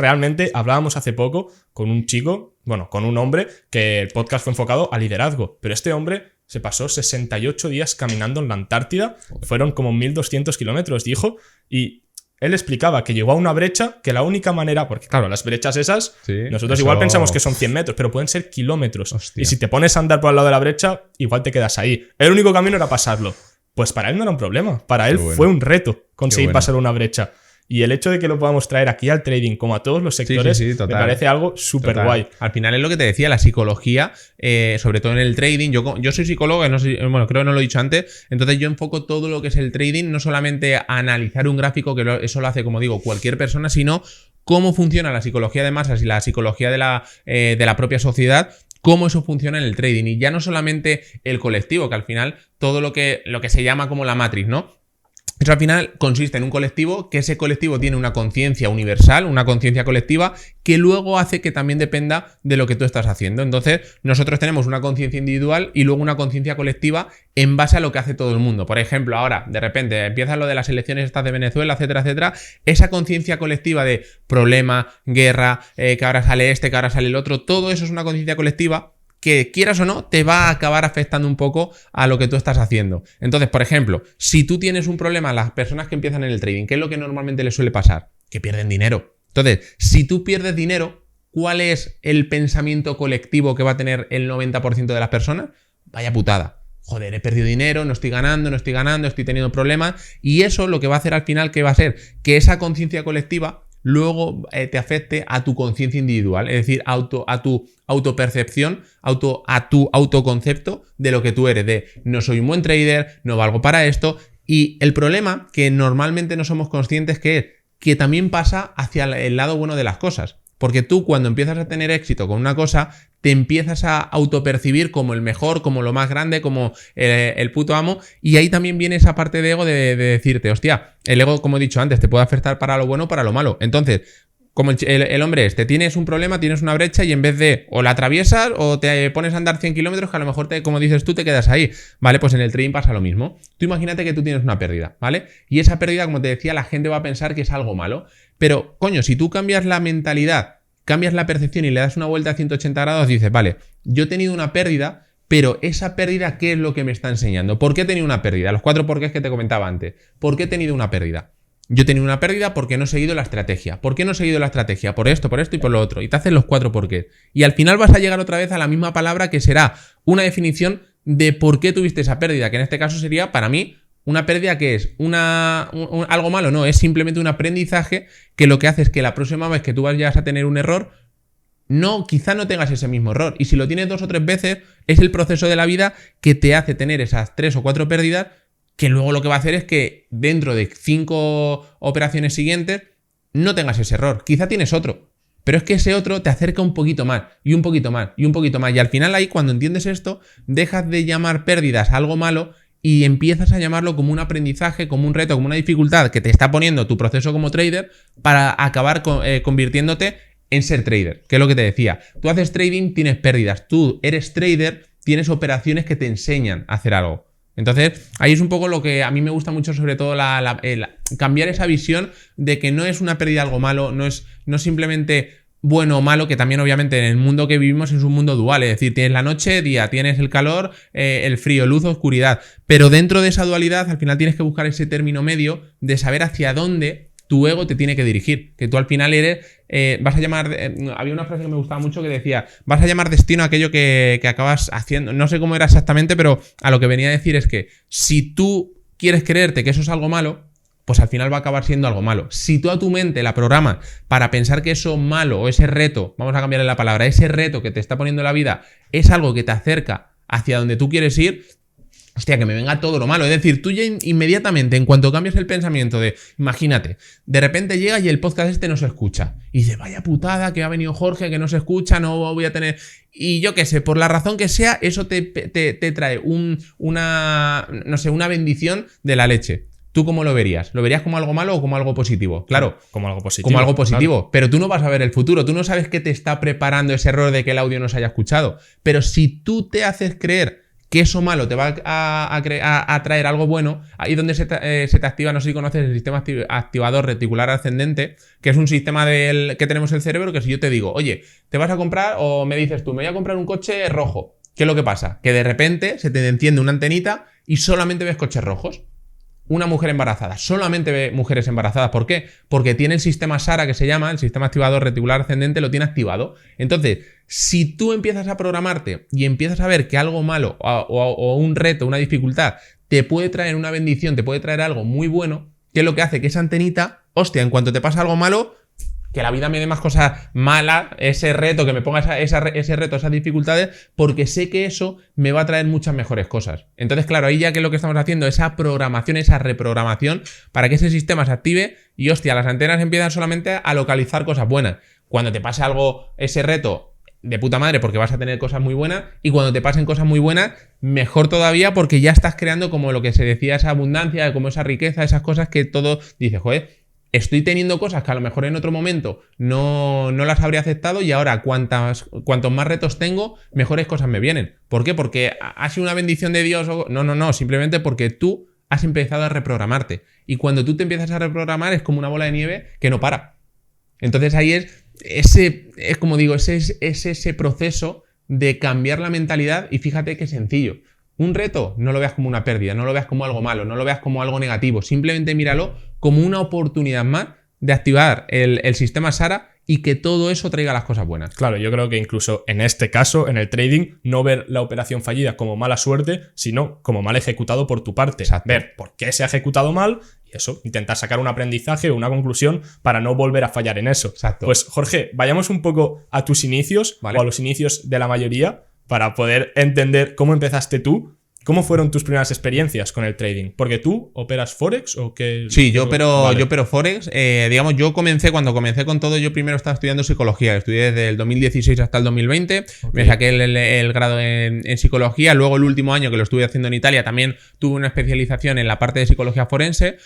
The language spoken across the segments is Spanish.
Realmente hablábamos hace poco con un chico, bueno, con un hombre, que el podcast fue enfocado a liderazgo, pero este hombre se pasó 68 días caminando en la Antártida, fueron como 1.200 kilómetros, dijo, y él explicaba que llegó a una brecha que la única manera, porque claro, las brechas esas, sí, nosotros igual pensamos que son 100 metros, pero pueden ser kilómetros. Hostia. Y si te pones a andar por el lado de la brecha, igual te quedas ahí. El único camino era pasarlo. Pues para él no era un problema, para él fue un reto conseguir pasar una brecha. Y el hecho de que lo podamos traer aquí al trading como a todos los sectores me parece algo súper guay. Al final es lo que te decía, la psicología, sobre todo en el trading. Yo soy psicólogo, no sé, bueno, creo que no lo he dicho antes. Entonces yo enfoco todo lo que es el trading, no solamente a analizar un gráfico, que eso lo hace, como digo, cualquier persona, sino cómo funciona la psicología de masas y la psicología de la propia sociedad, cómo eso funciona en el trading. Y ya no solamente el colectivo, que al final todo lo que se llama como la matriz, ¿no? Eso al final consiste en un colectivo, que ese colectivo tiene una conciencia universal, una conciencia colectiva, que luego hace que también dependa de lo que tú estás haciendo. Entonces, nosotros tenemos una conciencia individual y luego una conciencia colectiva en base a lo que hace todo el mundo. Por ejemplo, ahora, de repente, empieza lo de las elecciones estas de Venezuela, etcétera, etcétera. Esa conciencia colectiva de problema, guerra, que ahora sale este, que ahora sale el otro, todo eso es una conciencia colectiva que, quieras o no, te va a acabar afectando un poco a lo que tú estás haciendo. Entonces, por ejemplo, si tú tienes un problema, las personas que empiezan en el trading, ¿qué es lo que normalmente les suele pasar? Que pierden dinero. Entonces, si tú pierdes dinero, ¿cuál es el pensamiento colectivo que va a tener el 90% de las personas? Vaya putada. Joder, he perdido dinero, no estoy ganando, estoy teniendo problemas. Y eso lo que va a hacer al final, ¿qué va a ser? Que esa conciencia colectiva luego te afecte a tu conciencia individual, es decir, a tu autopercepción, a tu autoconcepto de lo que tú eres, de no soy un buen trader, no valgo para esto. Y el problema que normalmente no somos conscientes que también pasa hacia el lado bueno de las cosas. Porque tú, cuando empiezas a tener éxito con una cosa, te empiezas a autopercibir como el mejor, como lo más grande, como el puto amo. Y ahí también viene esa parte de ego de decirte, hostia, el ego, como he dicho antes, te puede afectar para lo bueno o para lo malo. Entonces, como el hombre tienes un problema, tienes una brecha y en vez de o la atraviesas o te pones a andar 100 kilómetros que a lo mejor, como dices tú, te quedas ahí, ¿vale? Pues en el trading pasa lo mismo. Tú imagínate que tú tienes una pérdida, ¿vale? Y esa pérdida, como te decía, la gente va a pensar que es algo malo. Pero, coño, si tú cambias la mentalidad, cambias la percepción y le das una vuelta a 180 grados, dices, vale, yo he tenido una pérdida, pero esa pérdida, ¿qué es lo que me está enseñando? ¿Por qué he tenido una pérdida? Los 4 porqués que te comentaba antes. ¿Por qué he tenido una pérdida? Yo he tenido una pérdida porque no he seguido la estrategia. ¿Por qué no he seguido la estrategia? Por esto y por lo otro. Y te hacen los 4 porqués. Y al final vas a llegar otra vez a la misma palabra, que será una definición de por qué tuviste esa pérdida, que en este caso sería, para mí, una pérdida que es algo malo. No, es simplemente un aprendizaje que lo que hace es que la próxima vez que tú vayas a tener un error, quizá no tengas ese mismo error. Y si lo tienes 2 o 3 veces, es el proceso de la vida que te hace tener esas 3 o 4 pérdidas, que luego lo que va a hacer es que dentro de 5 operaciones siguientes no tengas ese error. Quizá tienes otro, pero es que ese otro te acerca un poquito más, y un poquito más, y un poquito más. Y al final ahí, cuando entiendes esto, dejas de llamar pérdidas a algo malo y empiezas a llamarlo como un aprendizaje, como un reto, como una dificultad que te está poniendo tu proceso como trader para acabar convirtiéndote en ser trader, que es lo que te decía. Tú haces trading, tienes pérdidas. Tú eres trader, tienes operaciones que te enseñan a hacer algo. Entonces, ahí es un poco lo que a mí me gusta mucho, sobre todo cambiar esa visión de que no es una pérdida algo malo, no simplemente bueno o malo, que también obviamente en el mundo que vivimos es un mundo dual, es decir, tienes la noche, día, tienes el calor, el frío, luz, oscuridad, pero dentro de esa dualidad al final tienes que buscar ese término medio de saber hacia dónde tu ego te tiene que dirigir, que tú al final vas a llamar, había una frase que me gustaba mucho que decía, vas a llamar destino a aquello que acabas haciendo, no sé cómo era exactamente, pero a lo que venía a decir es que si tú quieres creerte que eso es algo malo, pues al final va a acabar siendo algo malo. Si tú a tu mente la programas para pensar que eso malo o ese reto, vamos a cambiarle la palabra, ese reto que te está poniendo la vida es algo que te acerca hacia donde tú quieres ir, hostia, que me venga todo lo malo. Es decir, tú ya inmediatamente, en cuanto cambias el pensamiento de, imagínate, de repente llega y el podcast no se escucha. Y dices, vaya putada, que ha venido Jorge, que no se escucha, no voy a tener... Y yo qué sé, por la razón que sea, eso te trae una bendición de la leche. ¿Tú cómo lo verías? ¿Lo verías como algo malo o como algo positivo? Claro, como algo positivo. Como algo positivo, claro. Pero tú no vas a ver el futuro, tú no sabes qué te está preparando ese error de que el audio no se haya escuchado. Pero si tú te haces creer que eso malo te va a traer algo bueno, ahí es donde se te activa, no sé si conoces el sistema activador reticular ascendente, que es un sistema que tenemos en el cerebro, que si yo te digo, oye, te vas a comprar, o me dices tú, me voy a comprar un coche rojo, ¿qué es lo que pasa? Que de repente se te enciende una antenita y solamente ves coches rojos. Una mujer embarazada, solamente ve mujeres embarazadas. ¿Por qué? Porque tiene el sistema SARA, que se llama, el sistema activador reticular ascendente, lo tiene activado. Entonces, si tú empiezas a programarte y empiezas a ver que algo malo o un reto, una dificultad, te puede traer una bendición, te puede traer algo muy bueno, ¿qué es lo que hace? Que esa antenita, hostia, en cuanto te pasa algo malo, que la vida me dé más cosas malas, ese reto, que me ponga ese reto, esas dificultades, porque sé que eso me va a traer muchas mejores cosas. Entonces, claro, ahí ya que lo que estamos haciendo, esa programación, esa reprogramación, para que ese sistema se active y, hostia, las antenas empiezan solamente a localizar cosas buenas. Cuando te pase algo, ese reto, de puta madre, porque vas a tener cosas muy buenas, y cuando te pasen cosas muy buenas, mejor todavía, porque ya estás creando como lo que se decía, esa abundancia, como esa riqueza, esas cosas que todo dice, joder, estoy teniendo cosas que a lo mejor en otro momento no las habría aceptado y ahora cuantos más retos tengo, mejores cosas me vienen. ¿Por qué? Porque ha sido una bendición de Dios. No, simplemente porque tú has empezado a reprogramarte. Y cuando tú te empiezas a reprogramar es como una bola de nieve que no para. Entonces ahí es como digo, es ese proceso de cambiar la mentalidad y fíjate qué sencillo. Un reto, no lo veas como una pérdida, no lo veas como algo malo, no lo veas como algo negativo, simplemente míralo como una oportunidad más de activar el sistema SARA y que todo eso traiga las cosas buenas. Claro, yo creo que incluso en este caso, en el trading, no ver la operación fallida como mala suerte, sino como mal ejecutado por tu parte. Exacto. Ver por qué se ha ejecutado mal y eso, intentar sacar un aprendizaje o una conclusión para no volver a fallar en eso. Exacto. Pues Jorge, vayamos un poco a tus inicios, ¿vale? O a los inicios de la mayoría para poder entender cómo empezaste tú. ¿Cómo fueron tus primeras experiencias con el trading? ¿Porque tú operas Forex o qué? Sí, yo opero Forex. Digamos, cuando comencé con todo, yo primero estaba estudiando psicología. Estudié desde el 2016 hasta el 2020. Okay. Me saqué el grado en psicología. Luego, el último año que lo estuve haciendo en Italia, también tuve una especialización en la parte de psicología forense.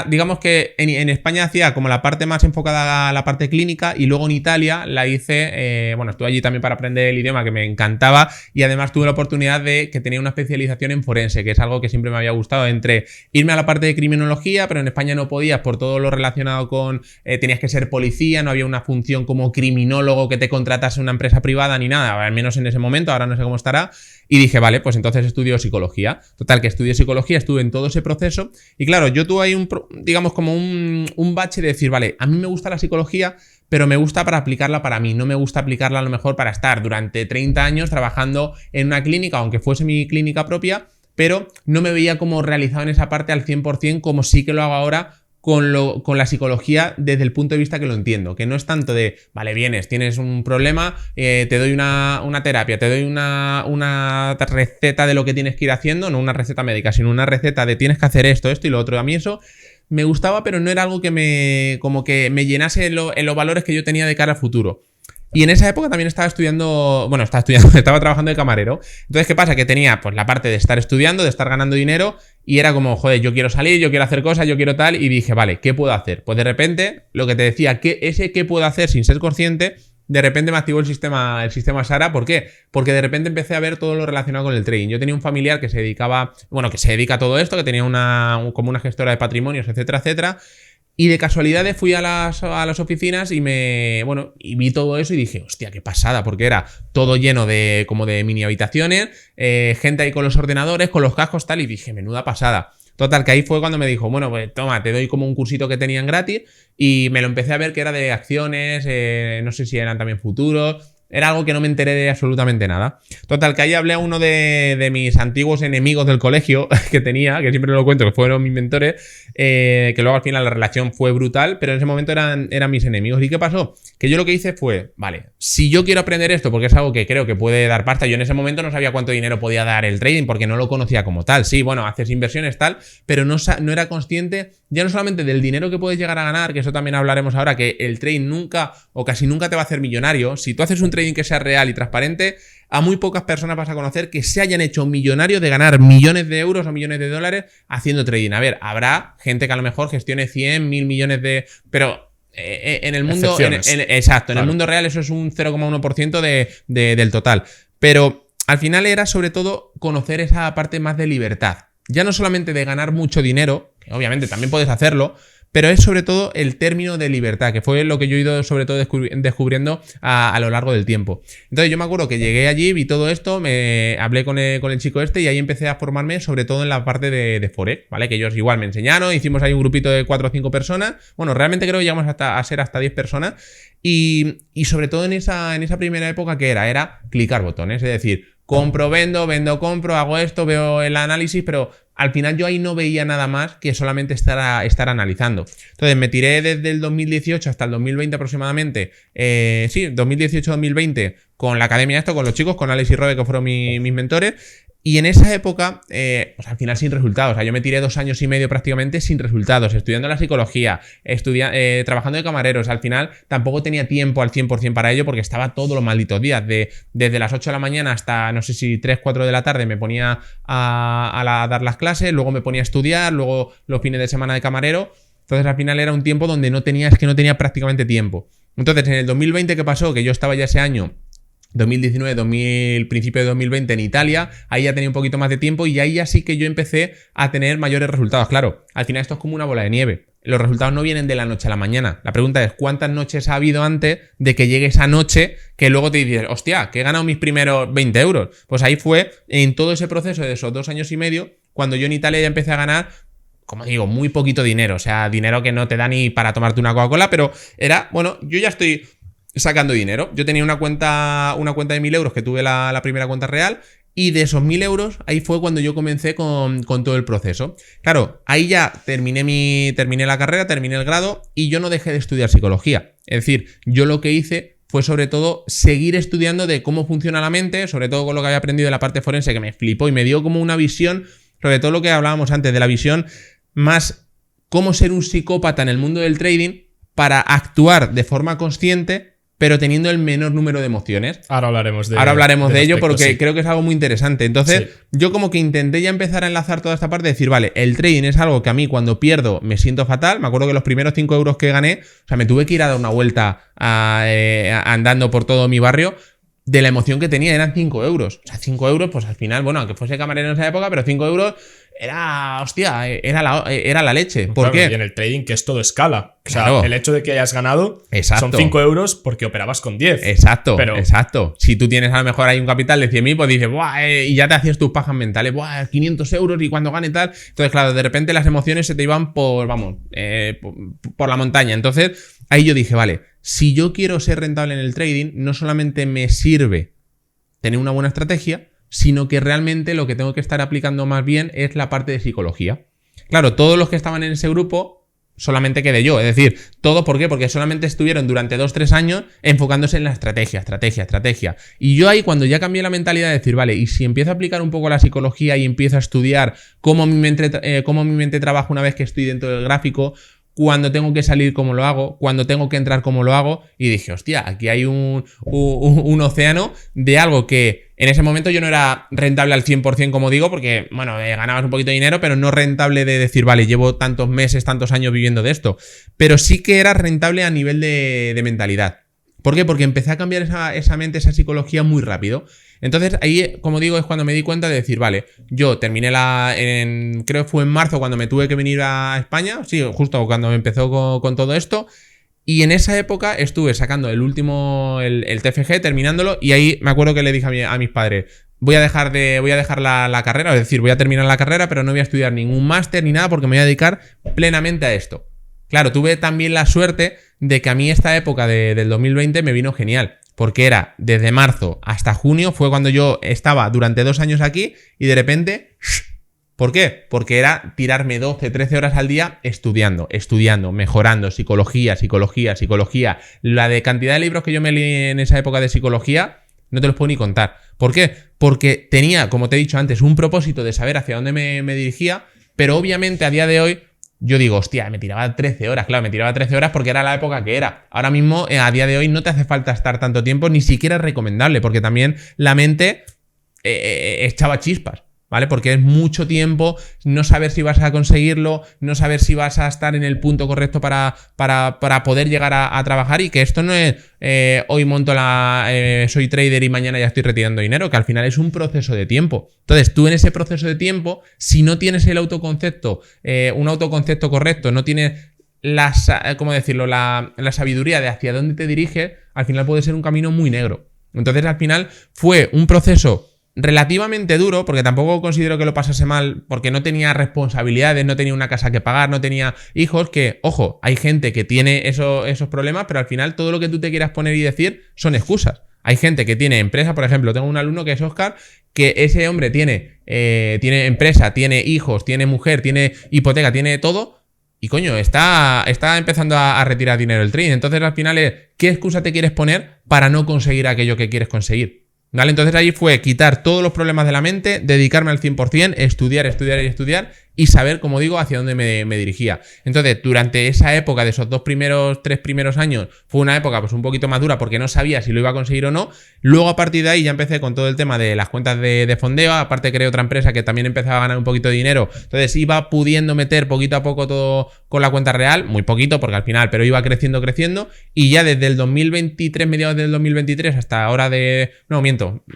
Digamos que en España hacía como la parte más enfocada a la parte clínica y luego en Italia la hice, estuve allí también para aprender el idioma que me encantaba y además tuve la oportunidad de que tenía una especialización en forense, que es algo que siempre me había gustado, entre irme a la parte de criminología, pero en España no podías por todo lo relacionado con, tenías que ser policía, no había una función como criminólogo que te contratase una empresa privada ni nada, al menos en ese momento, ahora no sé cómo estará. Y dije, vale, pues entonces estudio psicología. Total, que estudié psicología, estuve en todo ese proceso. Y claro, yo tuve ahí un bache de decir, vale, a mí me gusta la psicología, pero me gusta para aplicarla para mí. No me gusta aplicarla a lo mejor para estar durante 30 años trabajando en una clínica, aunque fuese mi clínica propia, pero no me veía como realizado en esa parte al 100% como sí que lo hago ahora con la psicología desde el punto de vista que lo entiendo, que no es tanto de, vale, tienes un problema, te doy una terapia, te doy una receta de lo que tienes que ir haciendo, no una receta médica, sino una receta de tienes que hacer esto y lo otro. A mí eso me gustaba, pero no era algo que me llenase en los valores que yo tenía de cara al futuro. Y en esa época también estaba trabajando de camarero. Entonces, ¿qué pasa? Que tenía pues la parte de estar estudiando, de estar ganando dinero y era como, joder, yo quiero salir, yo quiero hacer cosas, yo quiero tal, y dije, vale, ¿qué puedo hacer? Pues de repente, lo que te decía, ¿qué puedo hacer sin ser consciente? De repente me activó el sistema SARA. ¿Por qué? Porque de repente empecé a ver todo lo relacionado con el trading. Yo tenía un familiar que se dedica a todo esto, que tenía como una gestora de patrimonios, etcétera, etcétera. Y de casualidades fui a las oficinas y vi todo eso y dije, hostia, qué pasada, porque era todo lleno de mini habitaciones, gente ahí con los ordenadores, con los cascos, tal, y dije, menuda pasada. Total, que ahí fue cuando me dijo, bueno, pues toma, te doy como un cursito que tenían gratis y me lo empecé a ver que era de acciones, no sé si eran también futuros. Era algo que no me enteré de absolutamente nada. Total, que ahí hablé a uno de mis antiguos enemigos del colegio que tenía, que siempre lo cuento, que fueron mis mentores, que luego al final la relación fue brutal, pero en ese momento eran mis enemigos. ¿Y qué pasó? Que yo lo que hice fue, vale, si yo quiero aprender esto, porque es algo que creo que puede dar pasta, yo en ese momento no sabía cuánto dinero podía dar el trading, porque no lo conocía como tal. Sí, haces inversiones tal, pero no era consciente ya no solamente del dinero que puedes llegar a ganar, que eso también hablaremos ahora, que el trading nunca o casi nunca te va a hacer millonario. Si tú haces un trading que sea real y transparente, a muy pocas personas vas a conocer que se hayan hecho millonarios de ganar millones de euros o millones de dólares haciendo trading. A ver, habrá gente que a lo mejor gestione 100, 1000 millones de... Pero en el mundo... Exacto, en el mundo real eso es un 0,1% del total. Pero al final era sobre todo conocer esa parte más de libertad. Ya no solamente de ganar mucho dinero, que obviamente también puedes hacerlo, pero es sobre todo el término de libertad, que fue lo que yo he ido sobre todo descubriendo a lo largo del tiempo. Entonces yo me acuerdo que llegué allí, vi todo esto, me hablé con el chico este y ahí empecé a formarme sobre todo en la parte de Forex, ¿vale? Que ellos igual me enseñaron, hicimos ahí un grupito de 4 o 5 personas, bueno, realmente creo que llegamos a ser hasta 10 personas y sobre todo en esa primera época que era clicar botones, es decir, compro, vendo, compro, hago esto, veo el análisis, pero al final yo ahí no veía nada más que solamente estar analizando. Entonces me tiré desde el 2018 hasta el 2020 aproximadamente, 2018-2020 con la academia con los chicos, con Alex y Robe, que fueron mis mentores. Y en esa época, pues al final sin resultados. O sea, yo me tiré 2 años y medio prácticamente sin resultados, estudiando la psicología, trabajando de camareros. Al final tampoco tenía tiempo al 100% para ello porque estaba todos los malditos días. Desde las 8 de la mañana hasta, no sé si 3, 4 de la tarde me ponía a dar las clases, luego me ponía a estudiar, luego los fines de semana de camarero. Entonces al final era un tiempo donde no tenía prácticamente tiempo. Entonces en el 2020, ¿qué pasó? Que yo estaba ya ese año 2019, principio de 2020 en Italia, ahí ya tenía un poquito más de tiempo y ahí ya sí que yo empecé a tener mayores resultados. Claro, al final esto es como una bola de nieve. Los resultados no vienen de la noche a la mañana. La pregunta es, ¿cuántas noches ha habido antes de que llegue esa noche que luego te dices, hostia, que he ganado mis primeros 20 euros? Pues ahí fue en todo ese proceso de esos 2 años y medio cuando yo en Italia ya empecé a ganar, como digo, muy poquito dinero. O sea, dinero que no te da ni para tomarte una Coca-Cola, pero era, bueno, yo ya estoy sacando dinero. Yo tenía una cuenta de 1.000 euros que tuve la primera cuenta real y de esos 1.000 euros ahí fue cuando yo comencé con todo el proceso. Claro, ahí ya terminé la carrera, terminé el grado y yo no dejé de estudiar psicología. Es decir, yo lo que hice fue sobre todo seguir estudiando de cómo funciona la mente, sobre todo con lo que había aprendido de la parte forense que me flipó y me dio como una visión, sobre todo lo que hablábamos antes de la visión más cómo ser un psicópata en el mundo del trading para actuar de forma consciente pero teniendo el menor número de emociones. Ahora hablaremos de ello aspecto, porque sí. Creo que es algo muy interesante. Entonces, yo como que intenté ya empezar a enlazar toda esta parte de decir, vale, el trading es algo que a mí cuando pierdo me siento fatal. Me acuerdo que los primeros 5 euros que gané, o sea, me tuve que ir a dar una vuelta andando por todo mi barrio. De la emoción que tenía eran 5 euros. O sea, 5 euros, pues al final, bueno, aunque fuese camarero en esa época, pero 5 euros era, hostia, era la leche. ¿Por qué? Y en el trading, que es todo escala. Claro. O sea, el hecho de que hayas ganado son 5 euros porque operabas con 10. Exacto. Si tú tienes a lo mejor ahí un capital de 100.000, pues dices, ¡buah! Y ya te hacías tus pajas mentales, ¡buah! 500 euros y cuando gane tal. Entonces, claro, de repente las emociones se te iban por la montaña. Entonces, ahí yo dije, vale, si yo quiero ser rentable en el trading, no solamente me sirve tener una buena estrategia, sino que realmente lo que tengo que estar aplicando más bien es la parte de psicología. Claro, todos los que estaban en ese grupo solamente quedé yo. Es decir, todo, ¿por qué? Porque solamente estuvieron durante 2-3 años enfocándose en la estrategia. Y yo ahí cuando ya cambié la mentalidad de decir, vale, y si empiezo a aplicar un poco la psicología y empiezo a estudiar cómo mi mente trabaja una vez que estoy dentro del gráfico, cuando tengo que salir cómo lo hago, cuando tengo que entrar cómo lo hago, y dije, hostia, aquí hay un océano de algo que en ese momento yo no era rentable al 100%, como digo, porque, bueno, ganabas un poquito de dinero, pero no rentable de decir, vale, llevo tantos meses, tantos años viviendo de esto, pero sí que era rentable a nivel de mentalidad. ¿Por qué? Porque empecé a cambiar esa mente, esa psicología muy rápido. Entonces ahí, como digo, es cuando me di cuenta de decir, vale, yo terminé creo que fue en marzo cuando me tuve que venir a España, sí, justo cuando me empezó con todo esto, y en esa época estuve sacando el TFG, terminándolo, y ahí me acuerdo que le dije a mis padres, voy a dejar la carrera, es decir, voy a terminar la carrera, pero no voy a estudiar ningún máster ni nada porque me voy a dedicar plenamente a esto. Claro, tuve también la suerte de que a mí esta época del 2020 me vino genial. Porque era desde marzo hasta junio, fue cuando yo estaba durante 2 años aquí y de repente, ¿por qué? Porque era tirarme 12, 13 horas al día estudiando, mejorando, psicología. La de cantidad de libros que yo me leí en esa época de psicología, no te los puedo ni contar. ¿Por qué? Porque tenía, como te he dicho antes, un propósito de saber hacia dónde me dirigía, pero obviamente a día de hoy yo digo, hostia, me tiraba 13 horas. Claro, me tiraba 13 horas porque era la época que era. Ahora mismo, a día de hoy, no te hace falta estar tanto tiempo, ni siquiera es recomendable, porque también la mente echaba chispas. ¿vale? Porque es mucho tiempo, no saber si vas a conseguirlo, no saber si vas a estar en el punto correcto para poder llegar a trabajar, y que esto no es hoy monto soy trader y mañana ya estoy retirando dinero, que al final es un proceso de tiempo. Entonces tú en ese proceso de tiempo, si no tienes el autoconcepto, un autoconcepto correcto, no tienes ¿cómo decirlo? La sabiduría de hacia dónde te diriges, al final puede ser un camino muy negro. Entonces al final fue un proceso relativamente duro, porque tampoco considero que lo pasase mal, porque no tenía responsabilidades, no tenía una casa que pagar, no tenía hijos, que, ojo, hay gente que tiene esos problemas, pero al final todo lo que tú te quieras poner y decir son excusas. Hay gente que tiene empresa, por ejemplo, tengo un alumno que es Oscar, que ese hombre tiene empresa, tiene hijos, tiene mujer, tiene hipoteca, tiene todo, y coño, está empezando a retirar dinero del trading. Entonces al final es, ¿qué excusa te quieres poner para no conseguir aquello que quieres conseguir? ¿Vale? Entonces ahí fue quitar todos los problemas de la mente, dedicarme al 100%, estudiar y saber, como digo, hacia dónde me dirigía. Entonces, durante esa época de esos 3 primeros años, fue una época pues un poquito más dura porque no sabía si lo iba a conseguir o no. Luego, a partir de ahí, ya empecé con todo el tema de las cuentas de fondeo. Aparte, creé otra empresa que también empezaba a ganar un poquito de dinero. Entonces, iba pudiendo meter poquito a poco todo con la cuenta real. Muy poquito, porque al final, pero iba creciendo. Y ya desde el 2023, mediados del 2023, hasta ahora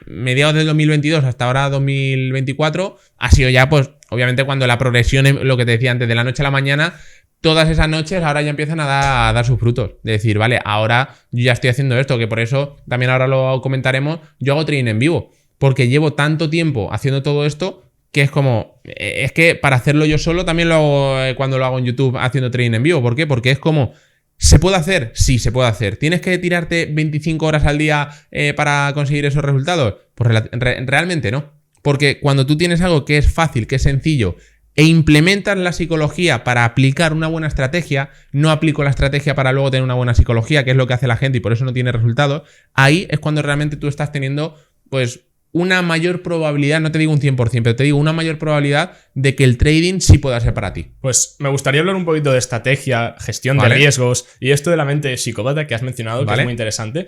mediados del 2022 hasta ahora 2024, ha sido ya, pues, obviamente cuando la progresión, lo que te decía antes, de la noche a la mañana, todas esas noches ahora ya empiezan a dar sus frutos. De decir, vale, ahora yo ya estoy haciendo esto, que por eso también ahora lo comentaremos, yo hago trading en vivo, porque llevo tanto tiempo haciendo todo esto que es como, es que para hacerlo yo solo también lo hago cuando lo hago en YouTube haciendo trading en vivo. ¿Por qué? Porque es como, ¿se puede hacer? Sí, se puede hacer. ¿Tienes que tirarte 25 horas al día para conseguir esos resultados? Pues realmente no. Porque cuando tú tienes algo que es fácil, que es sencillo, e implementas la psicología para aplicar una buena estrategia, no aplico la estrategia para luego tener una buena psicología, que es lo que hace la gente y por eso no tiene resultados, ahí es cuando realmente tú estás teniendo, pues, una mayor probabilidad, no te digo un 100%, pero te digo una mayor probabilidad de que el trading sí pueda ser para ti. Pues me gustaría hablar un poquito de estrategia, gestión de riesgos y esto de la mente psicópata que has mencionado, que es muy interesante.